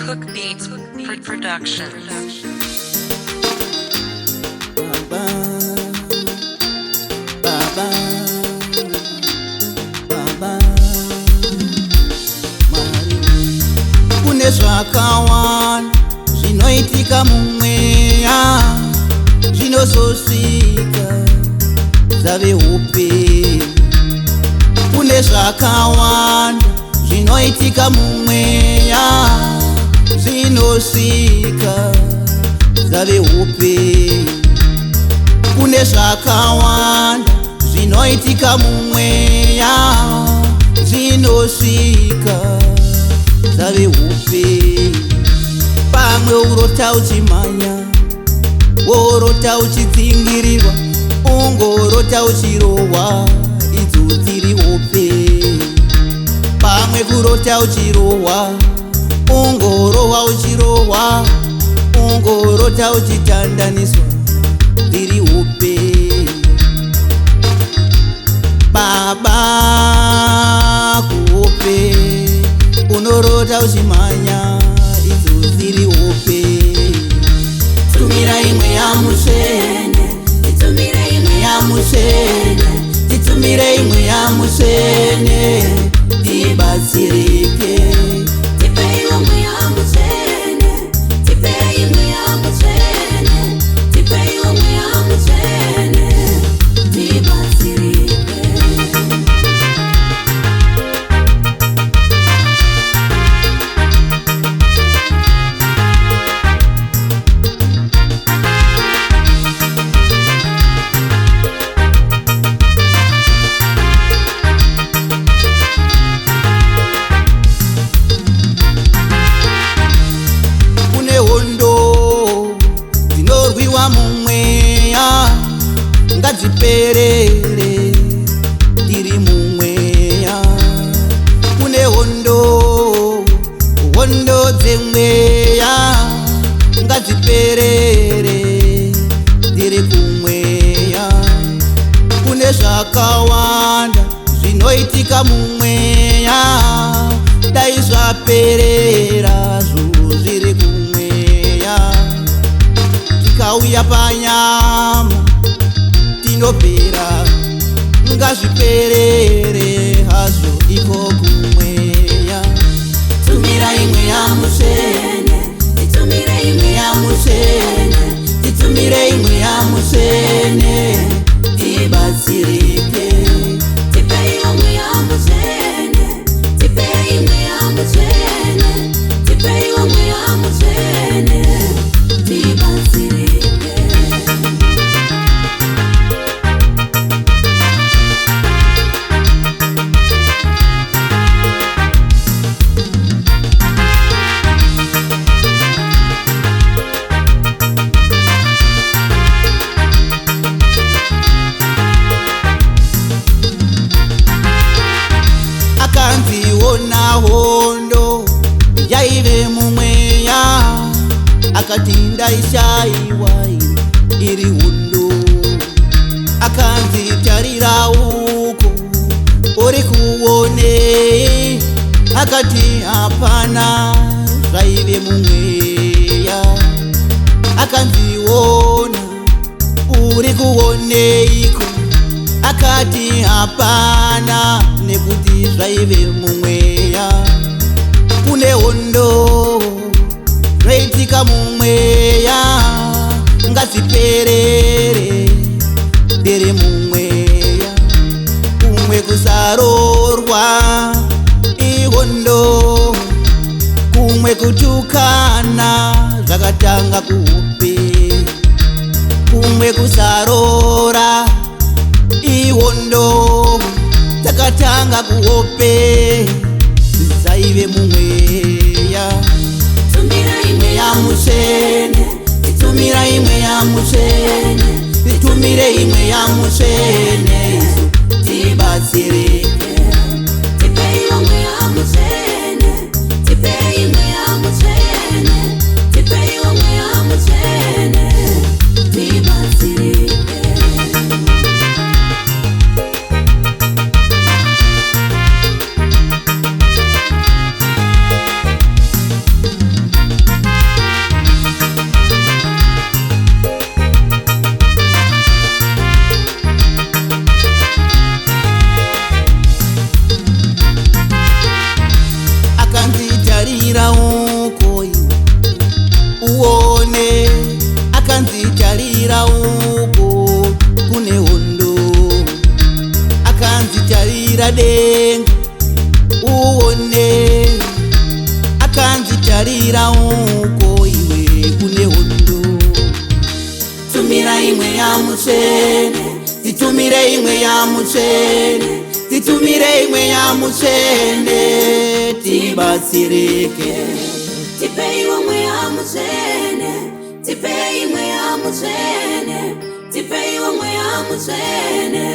Cook Beats Production. Kune zvakawanda zvinoitika mumweya zvinososika dzave upenyu. Kune zvakawanda zvinoitika mumweya zvinosika dzave upenyu. Kune zvakawanda zvinoitika mumweya zvinosika dzave upenyu. Pamwe urota uchimhanya, worota uchidzingirirwa, ungorota uchirohwa, idzo dziri upenyu. Pamwe kurota uchirohwa, ungorohwa uchirohwa, ungorota uchitandaniswa, dziri upenyu. Baba kupe unorota uchimhanya, idzo dziri upenyu. Tumira imwe yamutsvene, titumire imwe yamutsvene, titumire imwe yamutsvene, tibatsirike. Tipei imwe yamutsvene, tipei imwe yamutsvene, tipei imwe yamutsvene, tibatsirike. Mumweya ngadziperere tiri mumweya. Kune hondo dzemweya ngadziperere tiri kumweya. Kune zvakawanda zvinoitika mumweya, dai zvaperera zvo zviri kumweya. Tikauya panyama tinopera, ngazviperere hazvo iko kumweya. Tumira imwe yamutsvene, titumire imwe yamutsvene, titumire imwe yamutsvene, tibatsirike. tipei imwe yamutsvene, tipei imwe yamutsvene, tipei imwe yamutsvene, tibatsirike. Akanziona hondo yaive mumweya, akati ndaishaiwa iri hondo. Akanzitarira uko, uri kuonei? Akati hapana, zvaive mumweya. Akanziona, uri kuoneiko? Akati hapana, nekuti zvaive mumweya. Kune hondo zvaitika mumweya, ngadziperere dere mumweya. Kumwe kusarorwa ihondo, kumwe kutukana zvakatanga kuupenyu. Kumwe kusarora ihondo dzakatanga kuupenyu, dzaive mumweya. Tumira imwe Yamutsvene, titumira imwe yamutsvene, titumire imwe yamutsvene, tibatsirike. tipei imwe yamutsvene, tipei imwe yamutsvene, tipei imwe yamutsvene, tibatsirike. padenga uone akanzitarira uko iwe kune hondo. Tumira imwe ya mutsvene, titumire imwe ya mutsvene, titumire imwe ya mutsvene, tibatsirike. Tipeiwa mweya mutsvene, tipei mweya mutsvene, tipeiwa mweya mutsvene,